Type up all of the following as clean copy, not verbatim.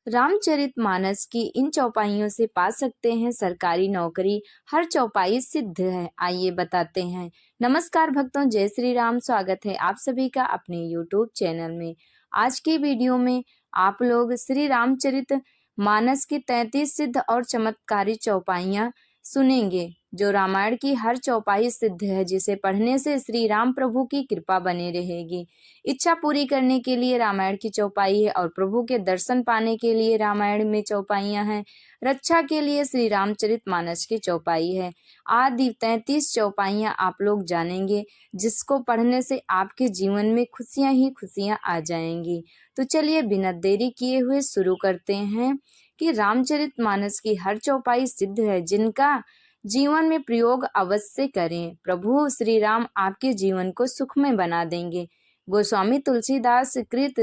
रामचरितमानस की इन चौपाइयों से पा सकते हैं सरकारी नौकरी, हर चौपाई सिद्ध है। आइए बताते हैं। नमस्कार भक्तों, जय श्री राम। स्वागत है आप सभी का अपने YouTube चैनल में। आज की वीडियो में आप लोग श्री रामचरित मानस की 33 सिद्ध और चमत्कारी चौपाइयाँ सुनेंगे, जो रामायण की हर चौपाई सिद्ध है, जिसे पढ़ने से श्री राम प्रभु की कृपा बनी रहेगी। इच्छा पूरी करने के लिए रामायण की चौपाई है और प्रभु के दर्शन पाने के लिए रामायण में चौपाइयाँ हैं। रक्षा के लिए श्री रामचरितमानस की चौपाई है। आदि 33 चौपाइयाँ आप लोग जानेंगे, जिसको पढ़ने से आपके जीवन में खुशियाँ ही खुशियाँ आ जाएंगी। तो चलिए बिना देरी किए हुए शुरू करते हैं कि रामचरितमानस की हर चौपाई सिद्ध है, जिनका जीवन में प्रयोग अवश्य करें। प्रभु श्री राम आपके जीवन को सुखमय बना देंगे। गोस्वामी तुलसीदास कृत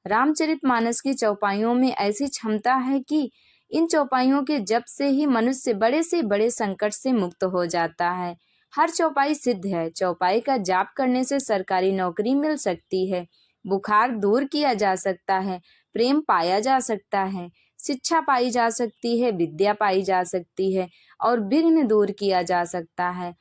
रामचरितमानस की चौपाइयों में ऐसी क्षमता है कि इन चौपाइयों के जप से ही मनुष्य बड़े से बड़े संकट से मुक्त हो जाता है। हर चौपाई सिद्ध है। चौपाई का जाप करने से सरकारी नौकरी मिल सकती है, बुखार दूर किया जा सकता है, प्रेम पाया जा सकता है, शिक्षा पाई जा सकती है, विद्या पाई जा सकती है और विघ्न दूर किया जा सकता है।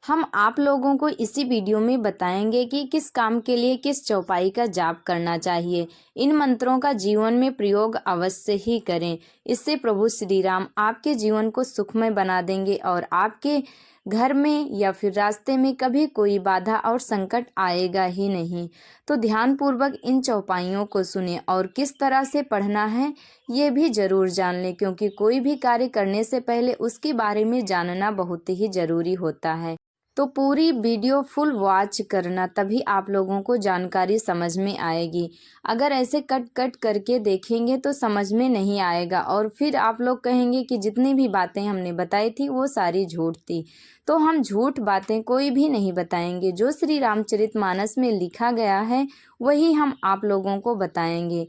हम आप लोगों को इसी वीडियो में बताएंगे कि किस काम के लिए किस चौपाई का जाप करना चाहिए। इन मंत्रों का जीवन में प्रयोग अवश्य ही करें। इससे प्रभु श्री राम आपके जीवन को सुखमय बना देंगे और आपके घर में या फिर रास्ते में कभी कोई बाधा और संकट आएगा ही नहीं। तो ध्यानपूर्वक इन चौपाइयों को सुने और किस तरह से पढ़ना है ये भी जरूर जान लें, क्योंकि कोई भी कार्य करने से पहले उसके बारे में जानना बहुत ही जरूरी होता है। तो पूरी वीडियो फुल वॉच करना, तभी आप लोगों को जानकारी समझ में आएगी। अगर ऐसे कट कट करके देखेंगे तो समझ में नहीं आएगा और फिर आप लोग कहेंगे कि जितनी भी बातें हमने बताई थी वो सारी झूठ थी। तो हम झूठ बातें कोई भी नहीं बताएंगे। जो श्री रामचरितमानस में लिखा गया है वही हम आप लोगों को बताएंगे।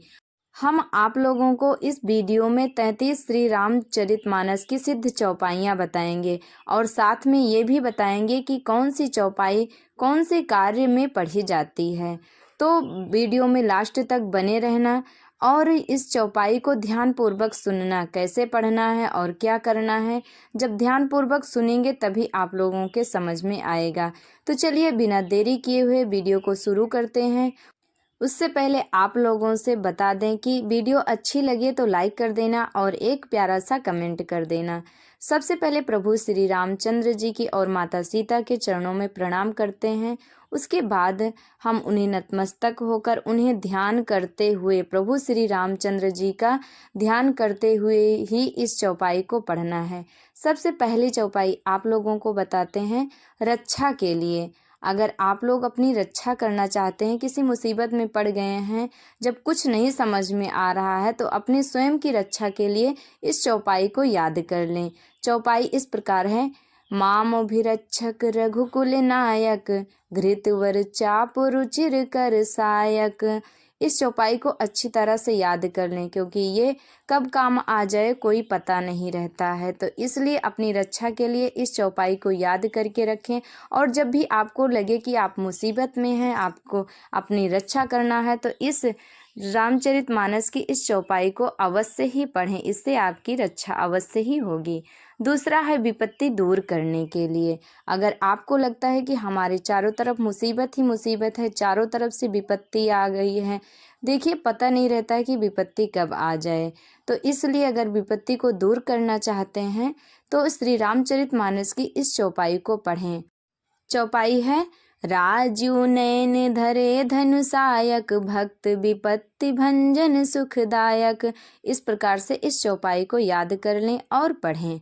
हम आप लोगों को इस वीडियो में 33 श्री रामचरितमानस की सिद्ध चौपाइयाँ बताएंगे और साथ में ये भी बताएंगे कि कौन सी चौपाई कौन से कार्य में पढ़ी जाती है। तो वीडियो में लास्ट तक बने रहना और इस चौपाई को ध्यानपूर्वक सुनना, कैसे पढ़ना है और क्या करना है। जब ध्यानपूर्वक सुनेंगे तभी आप लोगों के समझ में आएगा। तो चलिए बिना देरी किए हुए वीडियो को शुरू करते हैं। उससे पहले आप लोगों से बता दें कि वीडियो अच्छी लगे तो लाइक कर देना और एक प्यारा सा कमेंट कर देना। सबसे पहले प्रभु श्री रामचंद्र जी की और माता सीता के चरणों में प्रणाम करते हैं। उसके बाद हम उन्हें नतमस्तक होकर उन्हें ध्यान करते हुए, प्रभु श्री रामचंद्र जी का ध्यान करते हुए ही इस चौपाई को पढ़ना है। सबसे पहली चौपाई आप लोगों को बताते हैं रक्षा के लिए। अगर आप लोग अपनी रक्षा करना चाहते हैं, किसी मुसीबत में पड़ गए हैं, जब कुछ नहीं समझ में आ रहा है, तो अपने स्वयं की रक्षा के लिए इस चौपाई को याद कर लें। चौपाई इस प्रकार है। मामभिरक्षक रघुकुल नायक, घृतवर चाप रुचिर कर सायक। इस चौपाई को अच्छी तरह से याद कर लें, क्योंकि ये कब काम आ जाए कोई पता नहीं रहता है। तो इसलिए अपनी रक्षा के लिए इस चौपाई को याद करके रखें और जब भी आपको लगे कि आप मुसीबत में हैं, आपको अपनी रक्षा करना है, तो इस रामचरितमानस की इस चौपाई को अवश्य ही पढ़ें। इससे आपकी रक्षा अवश्य ही होगी। दूसरा है विपत्ति दूर करने के लिए। अगर आपको लगता है कि हमारे चारों तरफ मुसीबत ही मुसीबत है, चारों तरफ से विपत्ति आ गई है, देखिए पता नहीं रहता है कि विपत्ति कब आ जाए। तो इसलिए अगर विपत्ति को दूर करना चाहते हैं तो श्री रामचरितमानस की इस चौपाई को पढ़ें। चौपाई है। राजू नैन धरे धनुषायक, भक्त विपत्ति भंजन सुखदायक। इस प्रकार से इस चौपाई को याद कर लें और पढ़ें।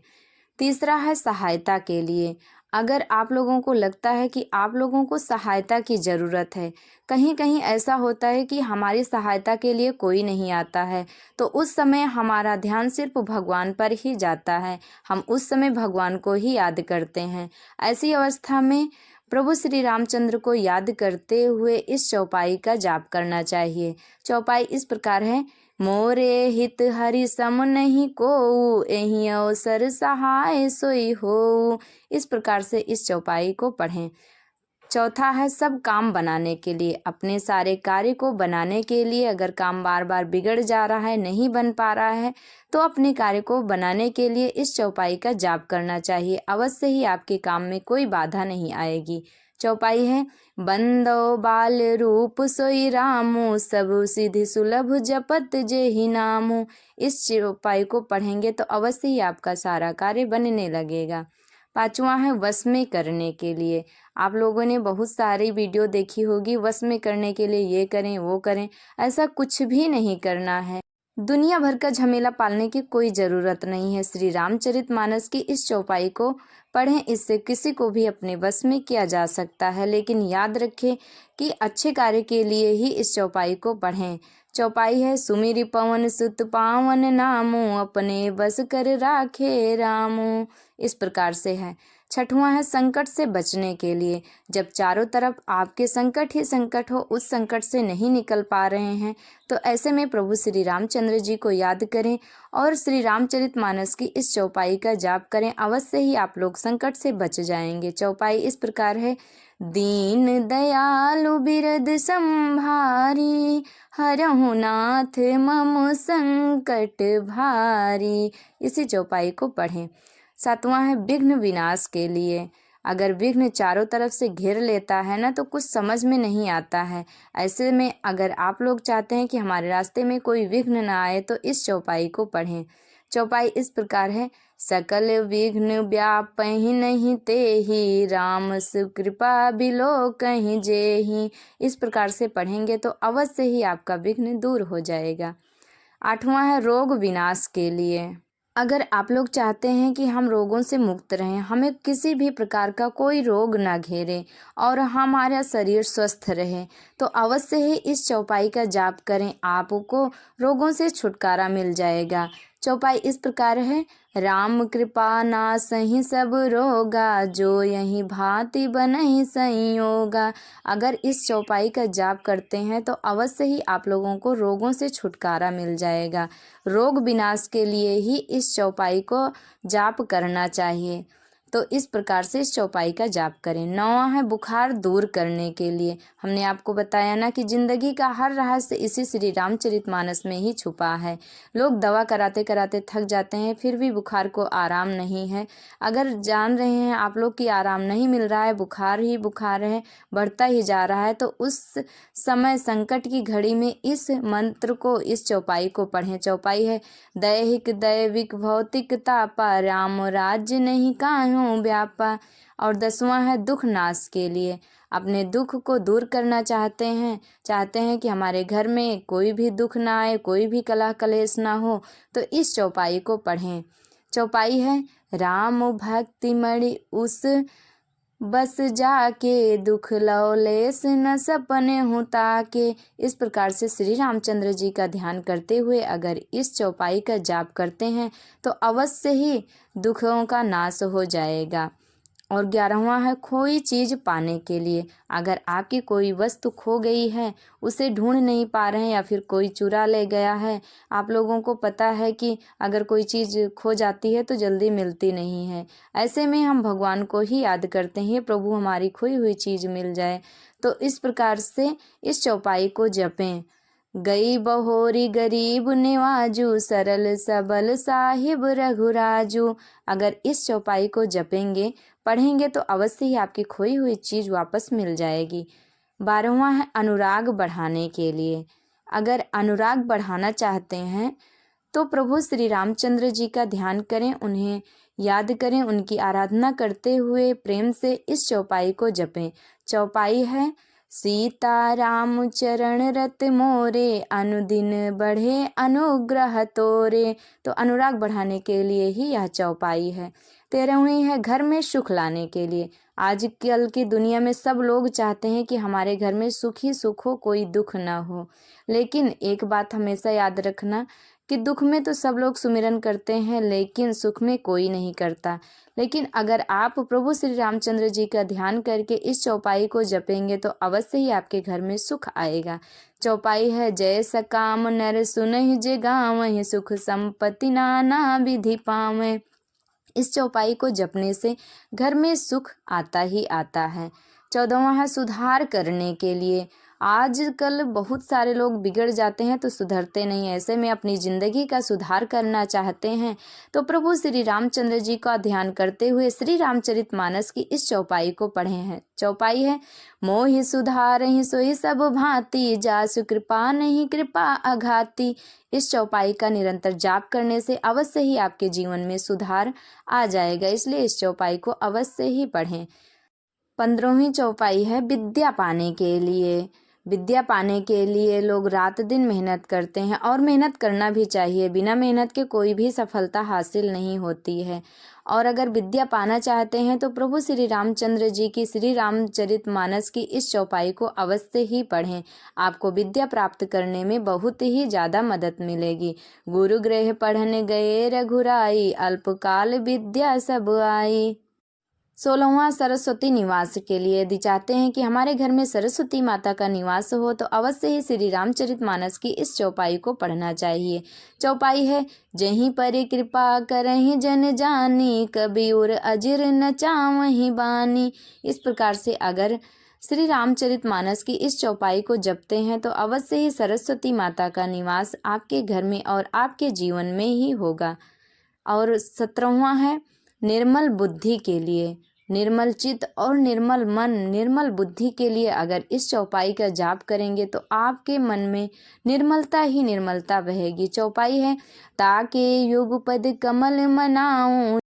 तीसरा है सहायता के लिए। अगर आप लोगों को लगता है कि आप लोगों को सहायता की ज़रूरत है, कहीं कहीं ऐसा होता है कि हमारी सहायता के लिए कोई नहीं आता है, तो उस समय हमारा ध्यान सिर्फ भगवान पर ही जाता है। हम उस समय भगवान को ही याद करते हैं। ऐसी अवस्था में प्रभु श्री रामचंद्र को याद करते हुए इस चौपाई का जाप करना चाहिए। चौपाई इस प्रकार है। मोरे हित हरि सम नहीं को, एहि अवसर सहाय सोई हो। इस प्रकार से इस चौपाई को पढ़ें। चौथा है सब काम बनाने के लिए, अपने सारे कार्य को बनाने के लिए। अगर काम बार बार बिगड़ जा रहा है, नहीं बन पा रहा है, तो अपने कार्य को बनाने के लिए इस चौपाई का जाप करना चाहिए। अवश्य ही आपके काम में कोई बाधा नहीं आएगी। चौपाई है बंदो बाल रूप सोई रामू, सब सिद्धि सुलभ जपत जेहि नामू। इस चौपाई को पढ़ेंगे तो अवश्य ही आपका सारा कार्य बनने लगेगा। पांचवा है वश में करने के लिए। आप लोगों ने बहुत सारी वीडियो देखी होगी, वश में करने के लिए ये करें वो करें, ऐसा कुछ भी नहीं करना है। दुनिया भर का झमेला पालने की कोई ज़रूरत नहीं है। श्री रामचरितमानस की इस चौपाई को पढ़ें, इससे किसी को भी अपने वश में किया जा सकता है। लेकिन याद रखें कि अच्छे कार्य के लिए ही इस चौपाई को पढ़ें। चौपाई है सुमिरि पवन सुत पावन नामू, अपने बस कर राखे रामू। इस प्रकार से है। छठवां है संकट से बचने के लिए। जब चारों तरफ आपके संकट ही संकट हो, उस संकट से नहीं निकल पा रहे हैं, तो ऐसे में प्रभु श्री रामचंद्र जी को याद करें और श्री रामचरितमानस की इस चौपाई का जाप करें। अवश्य ही आप लोग संकट से बच जाएंगे। चौपाई इस प्रकार है दीन दयालु बिरद संभारी, हरहु नाथ मम संकट भारी। इसी चौपाई को पढ़ें। सातवां है विघ्न विनाश के लिए। अगर विघ्न चारों तरफ से घेर लेता है ना, तो कुछ समझ में नहीं आता है। ऐसे में अगर आप लोग चाहते हैं कि हमारे रास्ते में कोई विघ्न ना आए, तो इस चौपाई को पढ़ें। चौपाई इस प्रकार है सकल विघ्न व्यापहि नहीं तेहि, राम सुकृपा बिलो कहीं जेहि। इस प्रकार से पढ़ेंगे तो अवश्य ही आपका विघ्न दूर हो जाएगा। आठवां है रोग विनाश के लिए। अगर आप लोग चाहते हैं कि हम रोगों से मुक्त रहें, हमें किसी भी प्रकार का कोई रोग ना घेरे और हमारा शरीर स्वस्थ रहे, तो अवश्य ही इस चौपाई का जाप करें, आपको रोगों से छुटकारा मिल जाएगा। चौपाई इस प्रकार है राम कृपा नासहि सब रोगा, जो यही भांति बनहि संयोगा। अगर इस चौपाई का जाप करते हैं तो अवश्य ही आप लोगों को रोगों से छुटकारा मिल जाएगा। रोग विनाश के लिए ही इस चौपाई को जाप करना चाहिए। तो इस प्रकार से इस चौपाई का जाप करें। नौवां है बुखार दूर करने के लिए। हमने आपको बताया ना कि जिंदगी का हर रहस्य इसी श्री रामचरितमानस में ही छुपा है। लोग दवा कराते कराते थक जाते हैं, फिर भी बुखार को आराम नहीं है। अगर जान रहे हैं आप लोग कि आराम नहीं मिल रहा है, बुखार ही बुखार है, बढ़ता ही जा रहा है, तो उस समय संकट की घड़ी में इस मंत्र को, इस चौपाई को पढ़ें। चौपाई है दैहिक दैविक भौतिक तापा, राम राज्य नहीं काहू व्यापा। और 10वां है दुख नाश के लिए। अपने दुख को दूर करना चाहते हैं कि हमारे घर में कोई भी दुख ना आए, कोई भी कलह कलेश ना हो, तो इस चौपाई को पढ़ें। चौपाई है राम भक्ति मणि उस बस जाके, दुख लौलेस न सपने हूँ ताके। इस प्रकार से श्री रामचंद्र जी का ध्यान करते हुए अगर इस चौपाई का जाप करते हैं तो अवश्य ही दुखों का नाश हो जाएगा। और 11वां है खोई चीज़ पाने के लिए। अगर आपकी कोई वस्तु खो गई है, उसे ढूंढ नहीं पा रहे हैं, या फिर कोई चुरा ले गया है। आप लोगों को पता है कि अगर कोई चीज़ खो जाती है तो जल्दी मिलती नहीं है। ऐसे में हम भगवान को ही याद करते हैं, प्रभु हमारी खोई हुई चीज़ मिल जाए। तो इस प्रकार से इस चौपाई को जपें। गई बहोरी गरीब निवाजू, सरल सबल साहिब रघुराजू। अगर इस चौपाई को जपेंगे, पढ़ेंगे, तो अवश्य ही आपकी खोई हुई चीज़ वापस मिल जाएगी। 12वां है अनुराग बढ़ाने के लिए। अगर अनुराग बढ़ाना चाहते हैं तो प्रभु श्री रामचंद्र जी का ध्यान करें, उन्हें याद करें, उनकी आराधना करते हुए प्रेम से इस चौपाई को जपें। चौपाई है सीता राम चरण रत मोरे, अनुदिन बढ़े अनुग्रह तोरे। तो अनुराग बढ़ाने के लिए ही यह चौपाई है। 13वीं है घर में सुख लाने के लिए। आजकल की दुनिया में सब लोग चाहते हैं कि हमारे घर में सुख ही सुख हो, कोई दुख ना हो। लेकिन एक बात हमेशा याद रखना कि दुख में तो सब लोग सुमिरन करते हैं, लेकिन सुख में कोई नहीं करता। लेकिन अगर आप प्रभु श्री रामचंद्र जी का ध्यान करके इस चौपाई को जपेंगे तो अवश्य ही आपके घर में सुख आएगा। चौपाई है जय सकाम नर सुनहि जे गावहि, सुख संपत्ति नाना विधि पावै। इस चौपाई को जपने से घर में सुख आता ही आता है। 14वां है सुधार करने के लिए। आजकल बहुत सारे लोग बिगड़ जाते हैं तो सुधरते नहीं। ऐसे में अपनी ज़िंदगी का सुधार करना चाहते हैं तो प्रभु श्री रामचंद्र जी का ध्यान करते हुए श्री रामचरितमानस की इस चौपाई को पढ़े हैं। चौपाई है, मोहि सुधारहि सोई सब भांति, जासु कृपा नहीं कृपा अघाती। इस चौपाई का निरंतर जाप करने से अवश्य ही आपके जीवन में सुधार आ जाएगा, इसलिए इस चौपाई को अवश्य ही पढ़ें। 15वीं चौपाई है विद्या पाने के लिए। विद्या पाने के लिए लोग रात दिन मेहनत करते हैं और मेहनत करना भी चाहिए। बिना मेहनत के कोई भी सफलता हासिल नहीं होती है। और अगर विद्या पाना चाहते हैं तो प्रभु श्री रामचंद्र जी की श्री रामचरितमानस की इस चौपाई को अवश्य ही पढ़ें। आपको विद्या प्राप्त करने में बहुत ही ज़्यादा मदद मिलेगी। गुरु गृह पढ़ने गए रघुराई, अल्पकाल विद्या सब आई। 16वां सरस्वती निवास के लिए। यदि चाहते हैं कि हमारे घर में सरस्वती माता का निवास हो तो अवश्य ही श्री रामचरितमानस की इस चौपाई को पढ़ना चाहिए। चौपाई है, जहीं पर कृपा करहीं जन जानी, कबीर अजिर न चावहीं बानी। इस प्रकार से अगर श्री रामचरितमानस की इस चौपाई को जपते हैं तो अवश्य ही सरस्वती माता का निवास आपके घर में और आपके जीवन में ही होगा। और 17वां है निर्मल बुद्धि के लिए। निर्मल चित्त और निर्मल मन, निर्मल बुद्धि के लिए अगर इस चौपाई का जाप करेंगे तो आपके मन में निर्मलता ही निर्मलता बहेगी। चौपाई है, ताके युगपद कमल मनाऊं,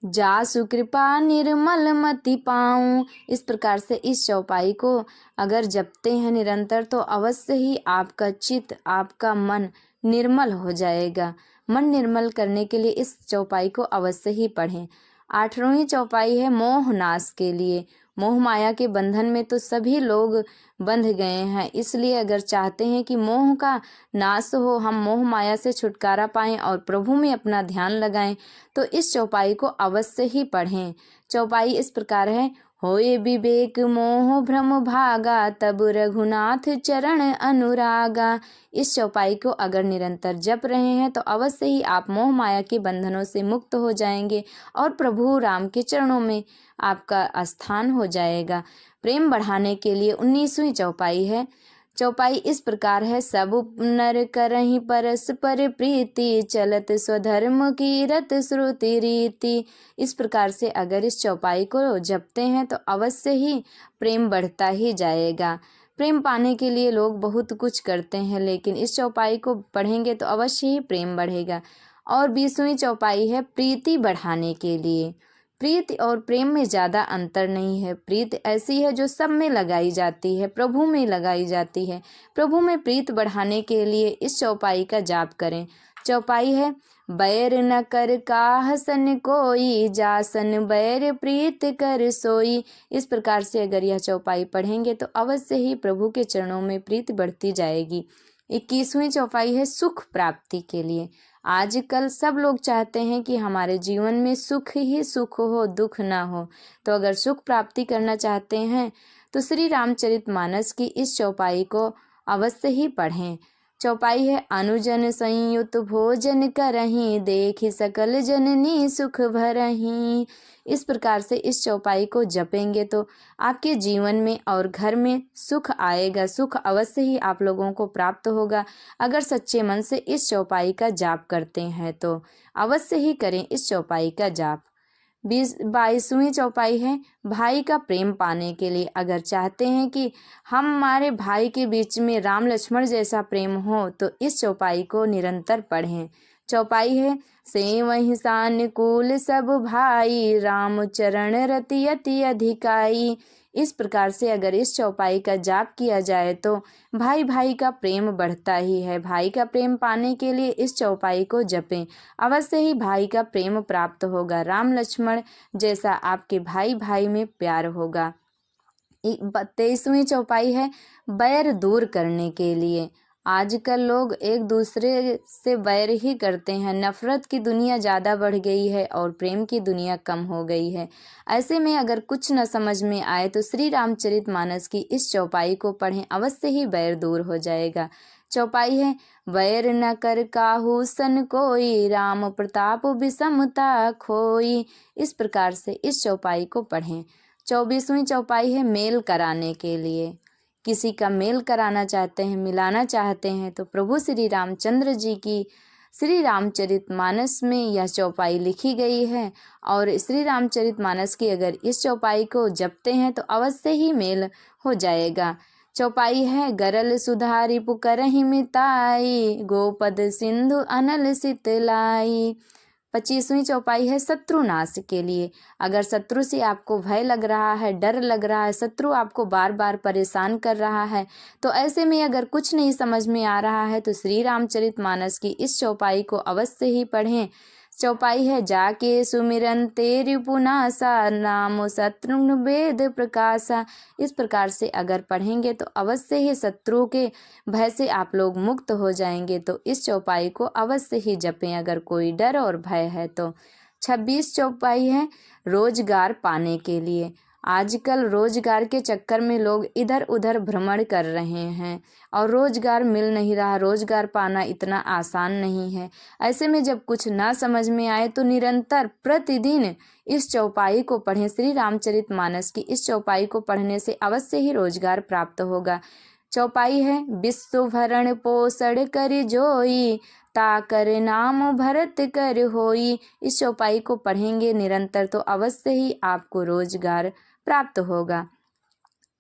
जासु कृपा निर्मल मति पाऊं। इस प्रकार से इस चौपाई को अगर जपते हैं निरंतर तो अवश्य ही आपका चित्त, आपका मन निर्मल हो जाएगा। मन निर्मल करने के लिए इस चौपाई को अवश्य ही पढ़ें। 18वीं चौपाई है मोह नाश के लिए। मोह माया के बंधन में तो सभी लोग बंध गए हैं, इसलिए अगर चाहते हैं कि मोह का नाश हो, हम मोह माया से छुटकारा पाएं और प्रभु में अपना ध्यान लगाएं तो इस चौपाई को अवश्य ही पढ़ें। चौपाई इस प्रकार है, होए विवेक मोह भ्रम भागा, तब रघुनाथ चरण अनुरागा। इस चौपाई को अगर निरंतर जप रहे हैं तो अवश्य ही आप मोह माया के बंधनों से मुक्त हो जाएंगे और प्रभु राम के चरणों में आपका स्थान हो जाएगा। प्रेम बढ़ाने के लिए 19वीं चौपाई है। चौपाई इस प्रकार है, सब नर करहीं परस्पर प्रीति, चलत स्वधर्म की रत श्रुति रीति। इस प्रकार से अगर इस चौपाई को जपते हैं तो अवश्य ही प्रेम बढ़ता ही जाएगा। प्रेम पाने के लिए लोग बहुत कुछ करते हैं, लेकिन इस चौपाई को पढ़ेंगे तो अवश्य ही प्रेम बढ़ेगा। और 20वीं चौपाई है प्रीति बढ़ाने के लिए। प्रीति और प्रेम में ज़्यादा अंतर नहीं है। प्रीति ऐसी है जो सब में लगाई जाती है, प्रभु में लगाई जाती है। प्रभु में प्रीत बढ़ाने के लिए इस चौपाई का जाप करें। चौपाई है, बैर न कर काह सन कोई, जासन बैर प्रीत कर सोई। इस प्रकार से अगर यह चौपाई पढ़ेंगे तो अवश्य ही प्रभु के चरणों में प्रीति बढ़ती जाएगी। 21वीं चौपाई है सुख प्राप्ति के लिए। आजकल सब लोग चाहते हैं कि हमारे जीवन में सुख ही सुख हो, दुख ना हो। तो अगर सुख प्राप्ति करना चाहते हैं तो श्री रामचरितमानस की इस चौपाई को अवश्य ही पढ़ें। चौपाई है, अनुजन संयुत भोजन करहीं, देखि सकल जननी सुख भरहीं। इस प्रकार से इस चौपाई को जपेंगे तो आपके जीवन में और घर में सुख आएगा। सुख अवश्य ही आप लोगों को प्राप्त होगा अगर सच्चे मन से इस चौपाई का जाप करते हैं तो अवश्य ही करें इस चौपाई का जाप। 22वीं चौपाई है भाई का प्रेम पाने के लिए। अगर चाहते हैं कि हमारे भाई के बीच में राम लक्ष्मण जैसा प्रेम हो तो इस चौपाई को निरंतर पढ़ें। चौपाई है, सेवहि सानुकूल सब भाई, राम चरण रति अति अधिकाई। इस प्रकार से अगर इस चौपाई का जाप किया जाए तो भाई भाई का प्रेम बढ़ता ही है। भाई का प्रेम पाने के लिए इस चौपाई को जपें, अवश्य ही भाई का प्रेम प्राप्त होगा। राम लक्ष्मण जैसा आपके भाई भाई में प्यार होगा। 23वीं चौपाई है बैर दूर करने के लिए। आजकल लोग एक दूसरे से बैर ही करते हैं। नफरत की दुनिया ज़्यादा बढ़ गई है और प्रेम की दुनिया कम हो गई है। ऐसे में अगर कुछ न समझ में आए तो श्री रामचरितमानस की इस चौपाई को पढ़ें, अवश्य ही बैर दूर हो जाएगा। चौपाई है, बैर न कर काहू सन कोई, राम प्रताप विषमता खोई। इस प्रकार से इस चौपाई को पढ़ें। 24वीं चौपाई है मेल कराने के लिए। किसी का मेल कराना चाहते हैं, मिलाना चाहते हैं तो प्रभु श्री रामचंद्र जी की श्री रामचरितमानस में यह चौपाई लिखी गई है। और श्री रामचरितमानस की अगर इस चौपाई को जपते हैं तो अवश्य ही मेल हो जाएगा। चौपाई है गरल सुधारी पुकरहि मिताई, गोपद सिंधु अनल सितलाई। 25वीं चौपाई है शत्रुनाश के लिए। अगर शत्रु से आपको भय लग रहा है, डर लग रहा है, शत्रु आपको बार बार परेशान कर रहा है, तो ऐसे में अगर कुछ नहीं समझ में आ रहा है तो श्री रामचरितमानस की इस चौपाई को अवश्य ही पढ़ें। चौपाई है जाके सुमिरन तेरि पुनासा, नाम शत्रुघ्न वेद प्रकाशा। इस प्रकार से अगर पढ़ेंगे तो अवश्य ही शत्रु के भय से आप लोग मुक्त हो जाएंगे। तो इस चौपाई को अवश्य ही जपें अगर कोई डर और भय है तो। 26 चौपाई है रोजगार पाने के लिए। आजकल रोजगार के चक्कर में लोग इधर उधर भ्रमण कर रहे हैं और रोजगार मिल नहीं रहा। रोजगार पाना इतना आसान नहीं है। ऐसे में जब कुछ ना समझ में आए तो निरंतर प्रतिदिन इस चौपाई को पढ़ें। श्री रामचरितमानस की इस चौपाई को पढ़ने से अवश्य ही रोजगार प्राप्त होगा। चौपाई है विश्व भरण पोषण कर जोई, ताकर नाम भरत कर होई। इस चौपाई को पढ़ेंगे निरंतर तो अवश्य ही आपको रोजगार प्राप्त होगा।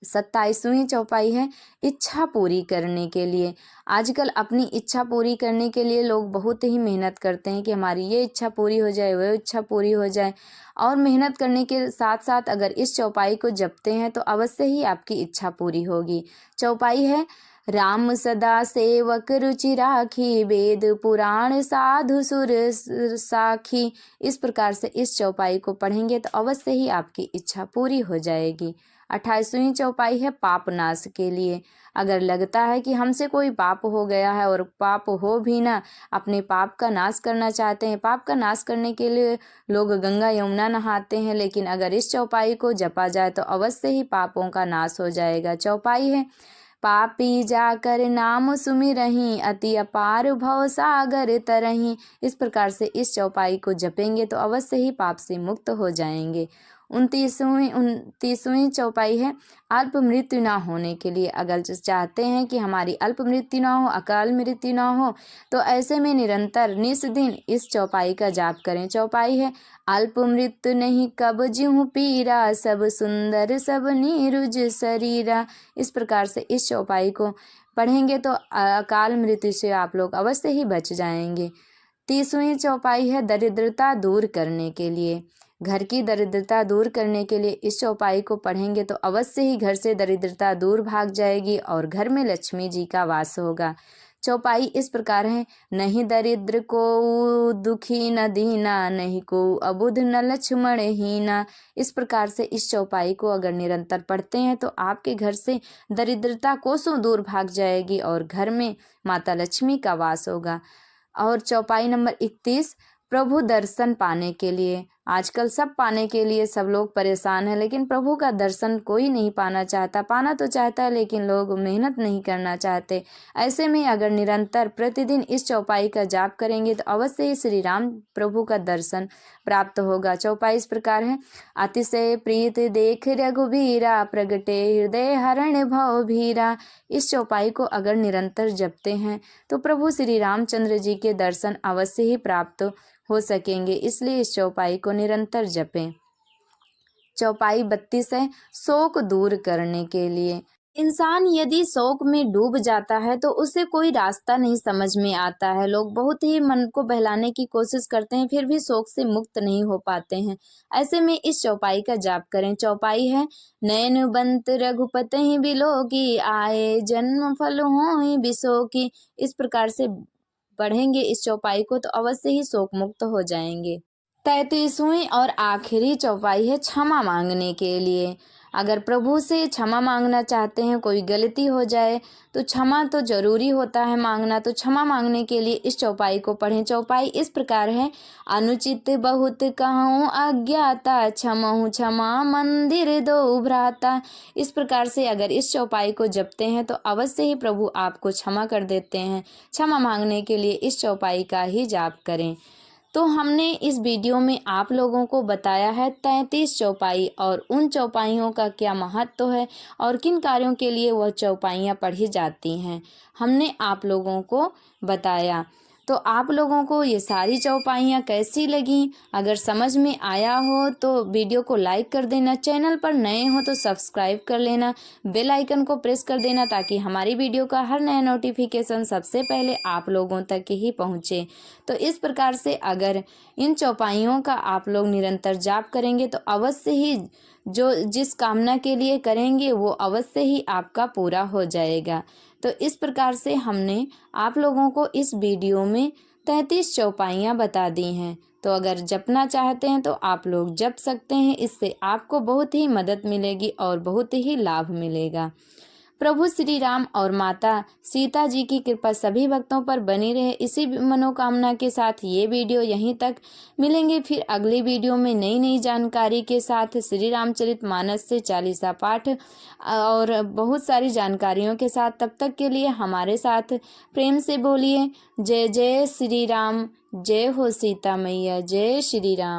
27वीं चौपाई है इच्छा पूरी करने के लिए। आजकल अपनी इच्छा पूरी करने के लिए लोग बहुत ही मेहनत करते हैं कि हमारी ये इच्छा पूरी हो जाए, वह इच्छा पूरी हो जाए। और मेहनत करने के साथ साथ अगर इस चौपाई को जपते हैं तो अवश्य ही आपकी इच्छा पूरी होगी। चौपाई है राम सदा सेवक रुचि राखी, वेद पुराण साधु सुर साखी। इस प्रकार से इस चौपाई को पढ़ेंगे तो अवश्य ही आपकी इच्छा पूरी हो जाएगी। 28वीं चौपाई है पाप नाश के लिए। अगर लगता है कि हमसे कोई पाप हो गया है और पाप हो भी ना, अपने पाप का नाश करना चाहते हैं। पाप का नाश करने के लिए लोग गंगा यमुना नहाते हैं, लेकिन अगर इस चौपाई को जपा जाए तो अवश्य ही पापों का नाश हो जाएगा। चौपाई है पापी जाकर नाम सुमिरहीं, अति अपार भव सागर तरहीं। इस प्रकार से इस चौपाई को जपेंगे तो अवश्य ही पाप से मुक्त हो जाएंगे। 29वीं चौपाई है अल्प मृत्यु ना होने के लिए। अगर चाहते हैं कि हमारी अल्प मृत्यु ना हो, अकाल मृत्यु ना हो, तो ऐसे में निरंतर निस दिन इस चौपाई का जाप करें। चौपाई है अल्प मृत्यु नहीं कब ज्यों पीरा, सब सुंदर सब नीरुज शरीरा। इस प्रकार से इस चौपाई को पढ़ेंगे तो अकाल मृत्यु से आप लोग अवश्य ही बच जाएंगे। 30वीं चौपाई है दरिद्रता दूर करने के लिए। घर की दरिद्रता दूर करने के लिए इस चौपाई को पढ़ेंगे तो अवश्य ही घर से दरिद्रता दूर भाग जाएगी और घर में लक्ष्मी जी का वास होगा। चौपाई इस प्रकार है नहीं दरिद्र को दुखी न दीना, नहीं को अबुध न लक्ष्मण हीना। इस प्रकार से इस चौपाई को अगर निरंतर पढ़ते हैं तो आपके घर से दरिद्रता कोसों दूर भाग जाएगी और घर में माता लक्ष्मी का वास होगा। और चौपाई नंबर 31 प्रभु दर्शन पाने के लिए। आजकल सब पाने के लिए सब लोग परेशान हैं, लेकिन प्रभु का दर्शन कोई नहीं पाना चाहता। पाना तो चाहता है लेकिन लोग मेहनत नहीं करना चाहते। ऐसे में अगर निरंतर प्रतिदिन इस चौपाई का जाप करेंगे तो अवश्य ही श्री राम प्रभु का दर्शन प्राप्त होगा। चौपाई इस प्रकार है अतिशय प्रीत देख रघुबीरा, प्रगटे हृदय हरण भव भीरा। इस चौपाई को अगर निरंतर जपते हैं तो प्रभु श्री रामचंद्र जी के दर्शन अवश्य ही प्राप्त हो सकेंगे, इसलिए इस चौपाई को निरंतर जपें। चौपाई 32 है शोक दूर करने के लिए। इंसान यदि शोक में डूब जाता है तो उसे कोई रास्ता नहीं समझ में आता है। लोग बहुत ही मन को बहलाने की कोशिश करते हैं, फिर भी शोक से मुक्त नहीं हो पाते हैं। ऐसे में इस चौपाई का जाप करें। चौपाई है नयन बंत रघुपति बिलोकी, आए जन्म फल होई बिसोकी। इस प्रकार से पढ़ेंगे इस चौपाई को तो अवश्य ही शोक मुक्त हो जाएंगे। 33वीं और आखिरी चौपाई है क्षमा मांगने के लिए। अगर प्रभु से क्षमा मांगना चाहते हैं, कोई गलती हो जाए तो क्षमा तो जरूरी होता है मांगना, तो क्षमा मांगने के लिए इस चौपाई को पढ़ें। चौपाई इस प्रकार है अनुचित बहुत कहूँ अज्ञाता, क्षमहु क्षमा मंदिर दो भ्राता। इस प्रकार से अगर इस चौपाई को जपते हैं तो अवश्य ही प्रभु आपको क्षमा कर देते हैं। क्षमा मांगने के लिए इस चौपाई का ही जाप करें। तो हमने इस वीडियो में आप लोगों को बताया है 33 चौपाई और उन चौपाइयों का क्या महत्व है और किन कार्यों के लिए वह चौपाइयाँ पढ़ी जाती हैं, हमने आप लोगों को बताया। तो आप लोगों को ये सारी चौपाइयाँ कैसी लगी? अगर समझ में आया हो तो वीडियो को लाइक कर देना, चैनल पर नए हो तो सब्सक्राइब कर लेना, बेल आइकन को प्रेस कर देना ताकि हमारी वीडियो का हर नया नोटिफिकेशन सबसे पहले आप लोगों तक ही पहुँचे। तो इस प्रकार से अगर इन चौपाइयों का आप लोग निरंतर जाप करेंगे तो अवश्य ही जो जिस कामना के लिए करेंगे वो अवश्य ही आपका पूरा हो जाएगा। तो इस प्रकार से हमने आप लोगों को इस वीडियो में 33 चौपाइयाँ बता दी हैं। तो अगर जपना चाहते हैं तो आप लोग जप सकते हैं, इससे आपको बहुत ही मदद मिलेगी और बहुत ही लाभ मिलेगा। प्रभु श्री राम और माता सीता जी की कृपा सभी भक्तों पर बनी रहे, इसी मनोकामना के साथ ये वीडियो यहीं तक। मिलेंगे फिर अगली वीडियो में नई नई जानकारी के साथ, श्री रामचरितमानस से चालीसा पाठ और बहुत सारी जानकारियों के साथ। तब तक के लिए हमारे साथ प्रेम से बोलिए जय जय श्री राम, जय हो सीता मैया, जय श्री राम।